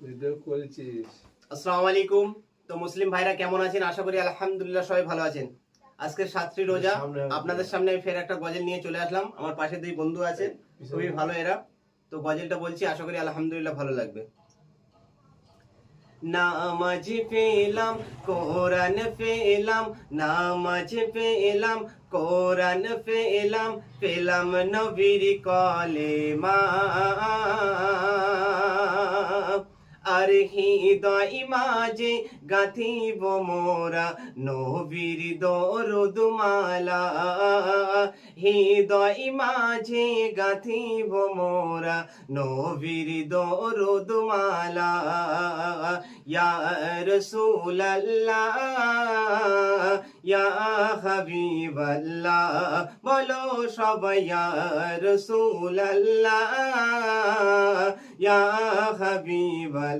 আসসালামু আলাইকুম। তো মুসলিম ভাইরা কেমন আছেন? আশা করি আলহামদুলিল্লাহ সবাই ভালো আছেন। আজকে 7টি রোজা, আপনাদের সামনে আমি ফের একটা গজল নিয়ে চলে আসলাম। আমার পাশে দুই বন্ধু আছে, খুবই ভালো এরা। তো গজলটা বলছি, আশা করি আলহামদুলিল্লাহ ভালো লাগবে। নামাজ পেলাম, কোরআন পেলাম, নামাজ পেলাম, কোরআন পেলাম, পেলাম নবীর কলেমা। আর হৃদয় মাঝে গাঁথিব মোরা নবীর দরুদ মালা। হৃদয় মাঝে গাঁথিব মোরা নবীর দরুদ মালা। ইয়া রাসূলুল্লাহ, ইয়া হাবিবাল্লাহ, বলো সবাই ইয়া রাসূলুল্লাহ, ইয়া হাবিবাল্লাহ।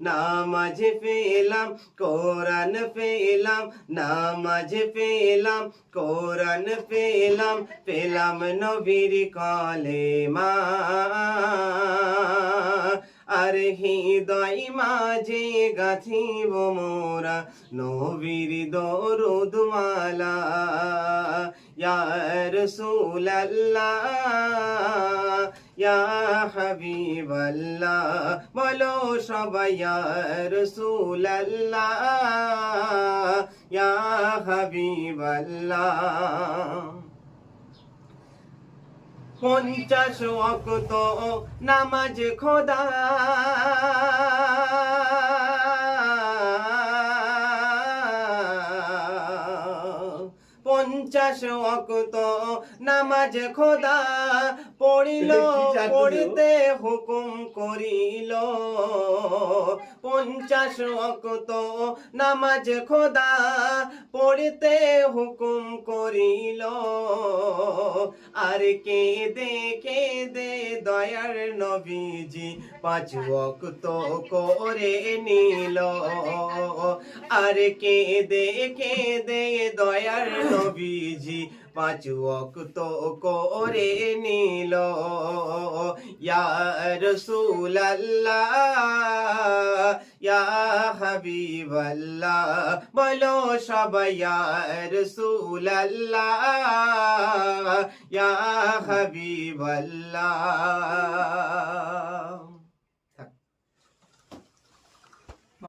নামাজ পেলাম, কোরআন পেলাম, নামাজ পেলাম, কোরআন পেলাম, পেলাম নবীর কলেমা। আর হৃদয় মাঝে গাঁথিব মোরা নবীর দরুদ মালা। ইয়া রাসূলুল্লাহ, ইয়া হাবিবাল্লাহ, বলো সবাই ইয়া রাসূলুল্লাহ, ইয়া হাবিবাল্লাহ। 50 ওয়াক্ত নামাজ খোদা, 50 ওয়াক্ত নামাজ খোদা পড়িল, পড়িতে হুকুম করিল। 50 ওয়াক্ত নামাজ খোদা পড়িতে হুকুম করিল। আর কেঁদে কেঁদে দয়ার নবীজি 5 ওয়াক্ত করে নিল। আর কেঁদে কেঁদে দয়ার নবীজি 5 ওয়াক্ত করে নিল। ইয়া রাসূলুল্লাহ, ইয়া হাবিবাল্লাহ, বলো সবাই ইয়া রাসূলুল্লাহ, ইয়া হাবিবাল্লাহ।